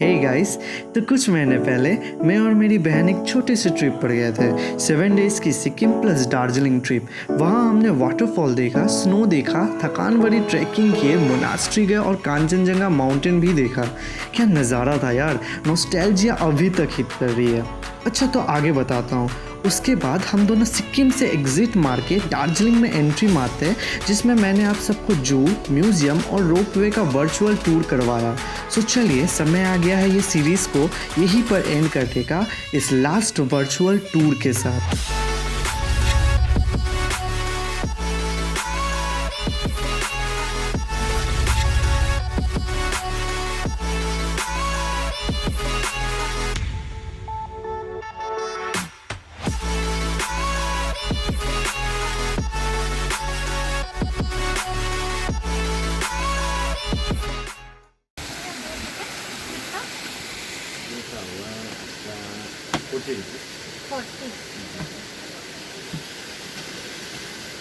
Hey guys, तो कुछ महीने पहले मैं और मेरी बहन एक छोटे से ट्रिप पर गए थे। 7 डेज़ की सिक्किम प्लस दार्जिलिंग ट्रिप। वहाँ हमने वाटरफॉल देखा, स्नो देखा, थकान भरी ट्रैकिंग किए, मोनास्ट्री गए और कांचनजंगा माउंटेन भी देखा। क्या नज़ारा था यार, नॉस्टैल्जिया अभी तक हिट कर रही है। अच्छा तो आगे बताता हूँ। उसके बाद हम दोनों सिक्किम से एग्ज़िट मार के दार्जिलिंग में एंट्री मारते हैं, जिसमें मैंने आप सबको जू, म्यूज़ियम और रोपवे का वर्चुअल टूर करवाया। सो चलिए, समय आ गया है ये सीरीज़ को यहीं पर एंड करने का, इस लास्ट वर्चुअल टूर के साथ।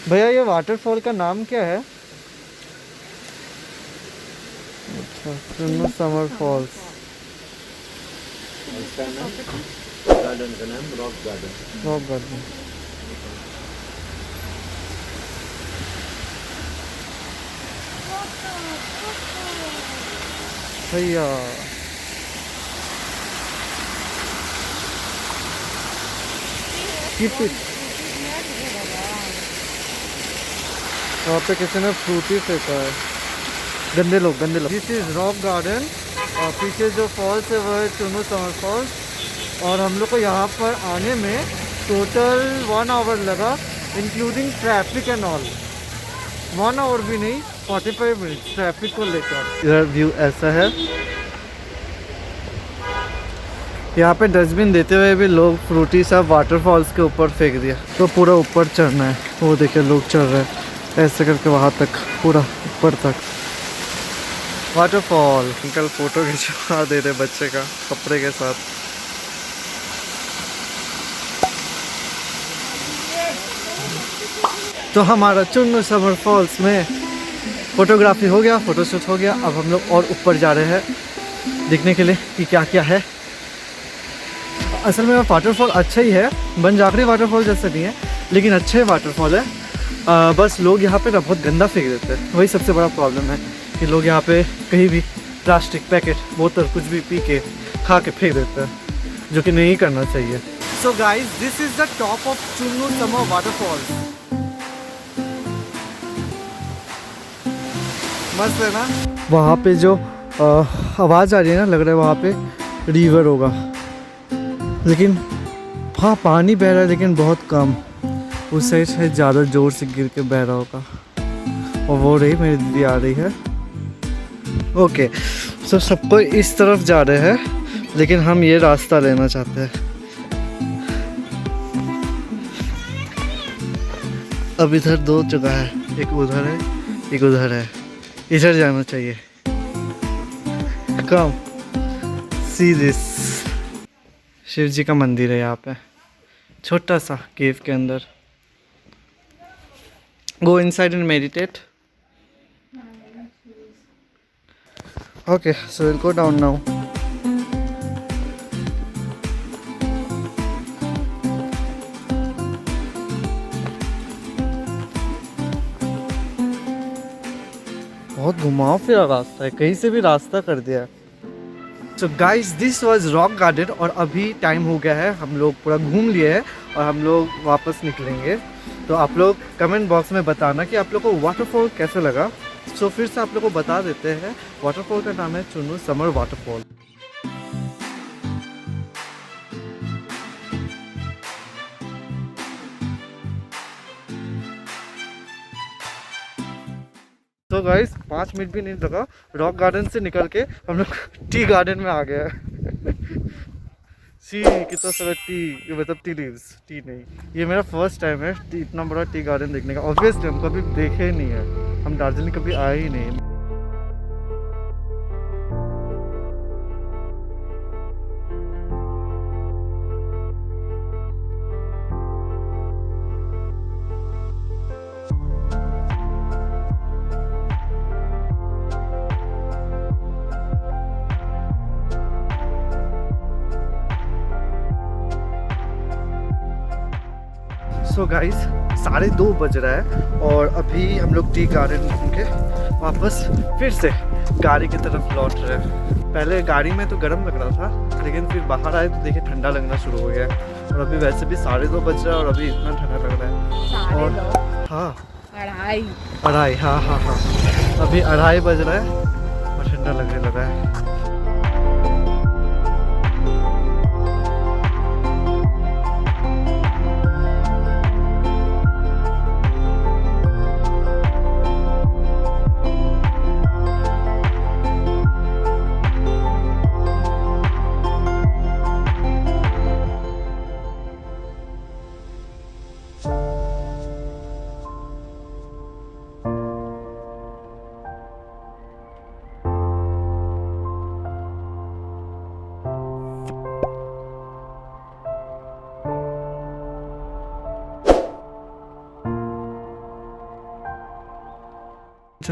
भैया ये वाटरफॉल का नाम क्या है? अच्छा, चुन्नू समर फॉल्स। गार्डन का नाम रॉक गार्डन। Rock garden. भैया कीप इट। वहाँ पे किसी ने फ्रूटी फेंका है। गंदे लोग, गंदे लोग। दिस इज रॉक गार्डन और पीछे जो फॉल्स है वो है चुन्नू समर फॉल्स। और हम लोग को यहाँ पर आने में टोटल 1 आवर लगा, including traffic and all. 1 hour भी नहीं, 45 मिनट ट्रैफिक को लेकर। इधर व्यू ऐसा है। यहाँ पे डस्टबिन देते हुए भी लोग फ्रूटी सब वाटरफॉल्स के ऊपर फेंक दिया। तो पूरा ऊपर चढ़ना है, वो देखिए लोग चढ़ रहे हैं ऐसे करके वहाँ तक, पूरा ऊपर तक वाटरफॉल। अंकल फोटो खिंचवा दे रहे बच्चे का कपड़े के साथ। तो हमारा चुन्नू समर फॉल्स में फोटोग्राफी हो गया, फोटोशूट हो गया। अब हम लोग और ऊपर जा रहे हैं देखने के लिए कि क्या क्या है। असल में वाटरफॉल अच्छा ही है, बनजाखरी वाटरफॉल जैसा नहीं है लेकिन अच्छे वाटरफॉल है। बस लोग यहाँ पे ना बहुत गंदा फेंक देते हैं, वही सबसे बड़ा प्रॉब्लम है कि लोग यहाँ पे कहीं भी प्लास्टिक पैकेट, बोतल कुछ भी पी के खा के फेंक देते हैं, जो कि नहीं करना चाहिए। So guys, this is the top of Chunnu summer waterfall. मस्त है ना। वहाँ पे जो आवाज़ आ रही है ना, लग रहा है वहाँ पे रिवर होगा, लेकिन हाँ पानी बह रहा है लेकिन बहुत कम। उस साइड से ज़्यादा ज़ोर से गिर के बह रहा होगा। और वो रही मेरी दीदी आ रही है। ओके, सो सबको इस तरफ जा रहे हैं लेकिन हम ये रास्ता लेना चाहते हैं। अब इधर 2 जगह है, एक उधर है एक उधर है। इधर जाना चाहिए। कम सी दिस। शिव जी का मंदिर है यहाँ पे, छोटा सा केव के अंदर। Go inside and meditate. Okay, so we'll go down now. बहुत घुमाव फिरा रास्ता है, कहीं से भी रास्ता कर दिया है। So guys, this was rock garden और अभी टाइम हो गया है, हम लोग पूरा घूम लिए हैं और हम लोग वापस निकलेंगे। तो आप लोग कमेंट बॉक्स में बताना कि आप लोग को वाटरफॉल कैसा लगा। सो फिर से आप लोग को बता देते हैं, वाटरफॉल का नाम है चुन्नू समर वाटरफॉल। तो गाइस 5 मिनट भी नहीं लगा, रॉक गार्डन से निकल के हम लोग टी गार्डन में आ गए हैं। सी कितना सारा टी, मतलब टी लीव्स, टी नहीं। ये मेरा फर्स्ट टाइम है इतना बड़ा टी गार्डन देखने का। ऑब्वियसली हम कभी देखे ही नहीं है, हम दार्जिलिंग कभी आए ही नहीं। सो गाइस 2:30 बज रहा है और अभी हम लोग टी गार्डन घूम के वापस फिर से गाड़ी की तरफ लौट रहे हैं। पहले गाड़ी में तो गर्म लग रहा था, लेकिन फिर बाहर आए तो देखिए ठंडा लगना शुरू हो गया है। और अभी वैसे भी 2:30 बज रहा है और अभी इतना ठंडा लग रहा है। और हाँ 2:30 हाँ अभी 2:30 बज रहा है और ठंडा लगने लगा है।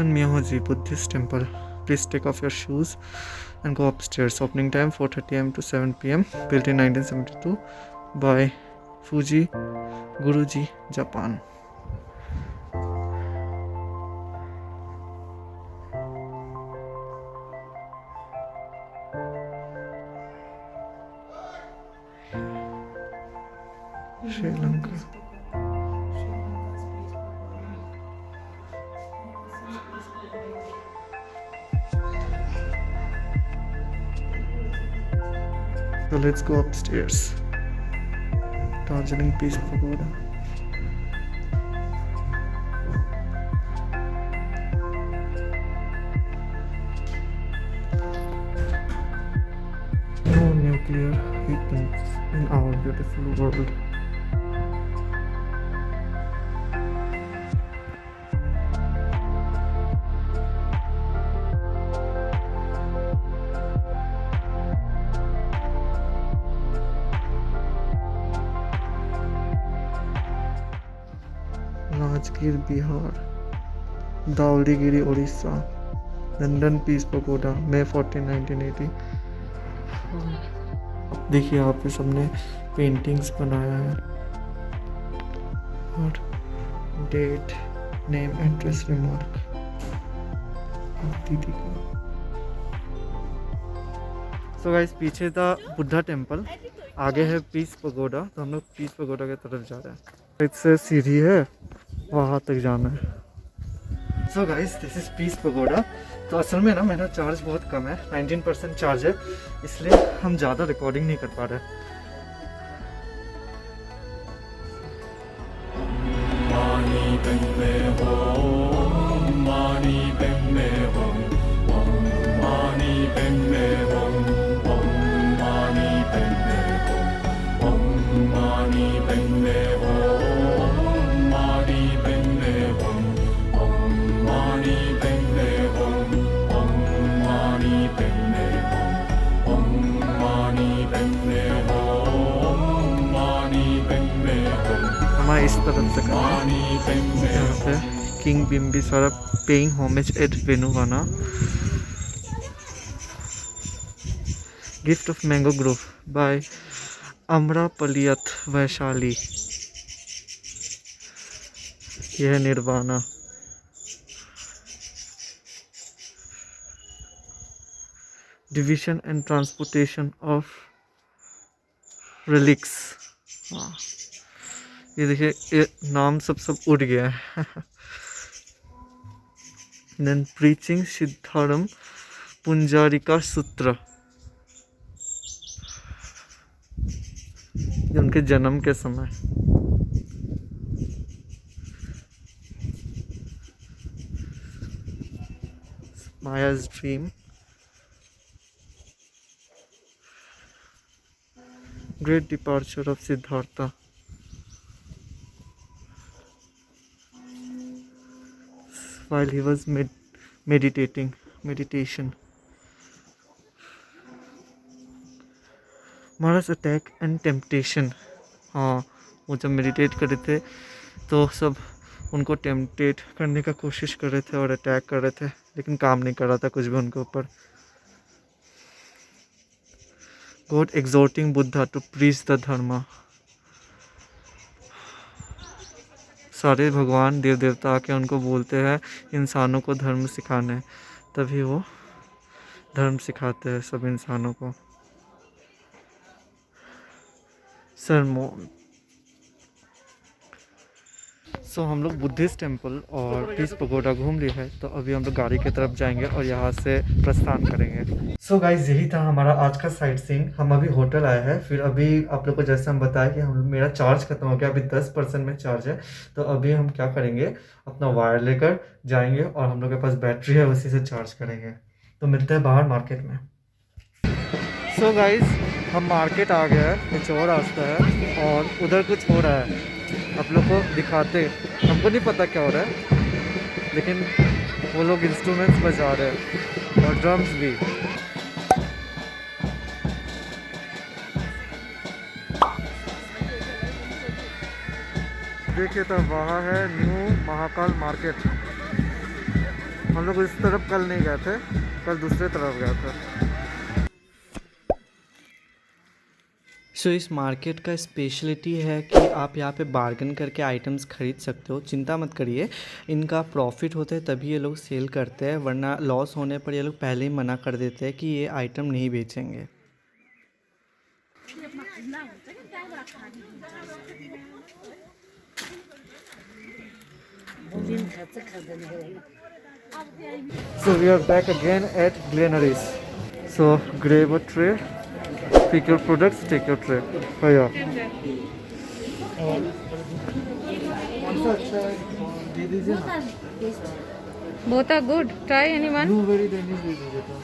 Myohoji Buddhist temple. Please take off your shoes and go upstairs. Opening time 4:30 am to 7 p.m. Built in 1972 by Fuji Guruji, Japan. Sri Lanka. So let's go upstairs. Darjeeling Peace Pagoda. No nuclear weapons in our beautiful world. Rajgir Bihar, Dhauligiri Orissa, London peace pagoda, May 14, 1980। देखिए यहाँ पे सबने paintings बनाया है और date, name, address, remark दीदी का। So guys पीछे था बुद्धा टेम्पल, आगे है पीस पगोडा, तो हम लोग पीस पगोडा की तरफ जा रहे हैं। इससे सीढ़ी है, वहाँ तक जाना है। So guys this is peace pagoda. तो असल में ना मेरा चार्ज बहुत कम है, 19% चार्ज है, इसलिए हम ज़्यादा रिकॉर्डिंग नहीं कर पा रहे। हमारे इस तरफ से करना है। यहाँ पे king Bimbisara paying homage at Venuvana. Gift of mango grove by अमरापलियत वैशाली। यह है Nirvana. Division and transportation of relics. ये देखिए, ये नाम सब उड़ गया है। देन प्रीचिंग सिद्धारम पुंजारिका सूत्र, उनके जन्म के समय। Maya's dream. Great departure of Siddhartha. While he was meditation. Mara's attack and temptation। हाँ, वो जब मेडिटेट कर रहे थे तो सब उनको टेम्पटेट करने का कोशिश कर रहे थे और अटैक कर रहे थे, लेकिन काम नहीं कर रहा था कुछ भी उनके ऊपर। God exhorting Buddha to preach the dharma। सारे भगवान देव देवता आके उनको बोलते हैं इंसानों को धर्म सिखाने, तभी वो धर्म सिखाते हैं सब इंसानों को। सरमोन। सो हम लोग बुद्धिस्ट टेम्पल और पीस पगोडा घूम लिए हैं, तो अभी हम लोग गाड़ी की तरफ जाएंगे और यहाँ से प्रस्थान करेंगे। सो गाइज यही था हमारा आज का साइट सीइंग। हम अभी होटल आए हैं, फिर अभी आप लोग को जैसे हम बताया कि हम मेरा चार्ज खत्म हो गया, अभी 10% में चार्ज है। तो अभी हम क्या करेंगे, अपना वायर लेकर जाएंगे और हम लोग के पास बैटरी है उसी से चार्ज करेंगे। तो मिलते हैं बाहर मार्केट में। सो गाइज हम मार्केट आ गए हैं, कुछ और रास्ता है और उधर कुछ हो रहा है, आप लोग को दिखाते। हमको नहीं पता क्या हो रहा है, लेकिन वो लोग इंस्ट्रूमेंट्स बजा रहे हैं और ड्रम्स भी। देखिए तो वहाँ है न्यू महाकाल मार्केट। हम लोग इस तरफ कल नहीं गए थे, कल दूसरे तरफ गए थे। सो इस मार्केट का स्पेशलिटी है कि आप यहाँ पे बार्गेन करके आइटम्स खरीद सकते हो। चिंता मत करिए, इनका प्रॉफिट होता है तभी ये लोग सेल करते हैं, वरना लॉस होने पर ये लोग पहले ही मना कर देते हैं कि ये आइटम नहीं बेचेंगे। So we are back again at Glenaries. So grab a tray, pick your products, take your tray. Oh yeah. Both are good. Try anyone. Blueberry Danish दे दीजिए तो।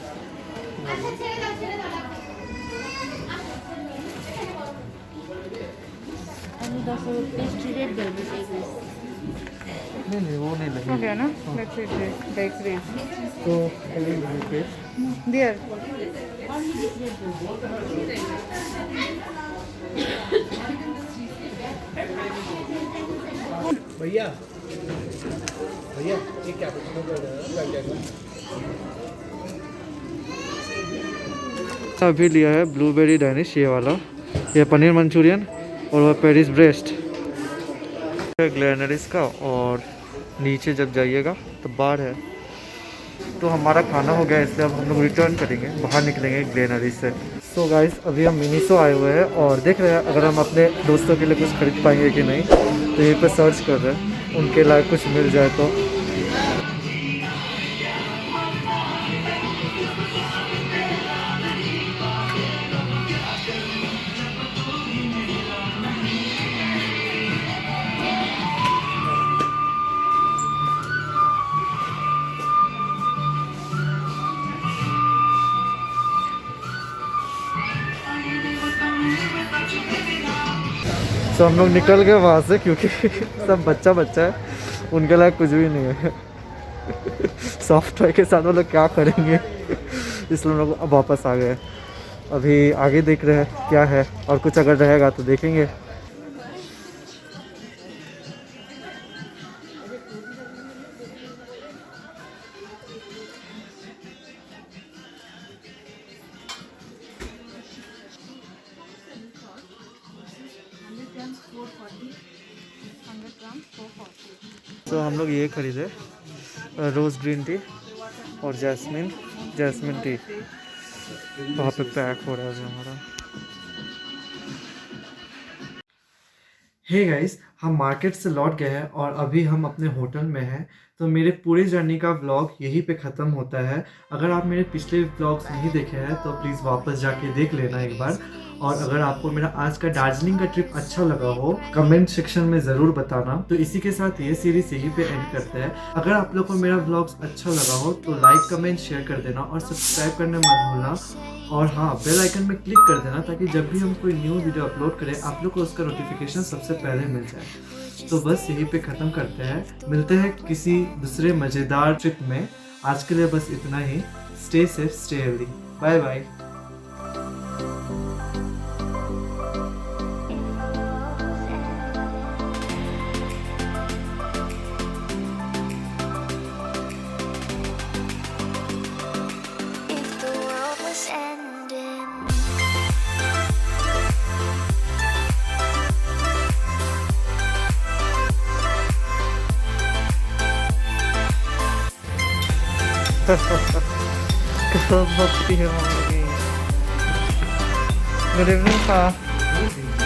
नहीं वो नहीं लगी। Okay, no? Let's eat this. Bakeries. तो blue paste। There. भैया भैया ये क्या अभी लिया है ब्लूबेरी डैनिश, ये वाला, ये पनीर मंचूरियन और वह पेरिस ब्रेस्ट ग्लेनरीज का। और नीचे जब जाइएगा तो बार है। तो हमारा खाना हो गया, इसलिए अब हम लोग रिटर्न करेंगे, बाहर निकलेंगे ग्लेनरीज से। सो गाइस अभी हम मिनीसो आए हुए हैं और देख रहे हैं अगर हम अपने दोस्तों के लिए कुछ खरीद पाएंगे कि नहीं। तो यहीं पे सर्च कर रहे हैं, उनके लायक कुछ मिल जाए तो। तो हम लोग निकल गए वहाँ से, क्योंकि सब बच्चा बच्चा है, उनके लायक कुछ भी नहीं है। सॉफ्टवेयर के साथ वो लोग क्या करेंगे, इसलिए हम लोग अब वापस आ गए। अभी आगे देख रहे हैं क्या है, और कुछ अगर रहेगा तो देखेंगे। तो हम लोग ये खरीदे रोज़ ग्रीन टी और जैस्मिन टी, वहाँ पे पैक हो रहा है अभी हमारा। हे गाइस, हम मार्केट से लौट गए हैं और अभी हम अपने होटल में हैं। तो मेरे पूरी जर्नी का व्लॉग यहीं पे ख़त्म होता है। अगर आप मेरे पिछले व्लॉग्स नहीं देखे हैं तो प्लीज़ वापस जाके देख लेना एक बार। और अगर आपको मेरा आज का दार्जिलिंग का ट्रिप अच्छा लगा हो, कमेंट सेक्शन में ज़रूर बताना। तो इसी के साथ ये सीरीज यहीं पे एंड करते हैं। अगर आप लोग को मेरा व्लॉग्स अच्छा लगा हो तो लाइक कमेंट शेयर कर देना और सब्सक्राइब करना मत भूलना। और हाँ, बेल आइकन में क्लिक कर देना ताकि जब भी हम कोई न्यू वीडियो अपलोड करें आप लोग को उसका नोटिफिकेशन सबसे पहले मिल जाए। तो बस यहीं पे ख़त्म करते हैं, मिलते हैं किसी दूसरे मज़ेदार ट्रिप में। आज के लिए बस इतना ही। Stay safe, stay healthy, bye bye. Good evening, sir.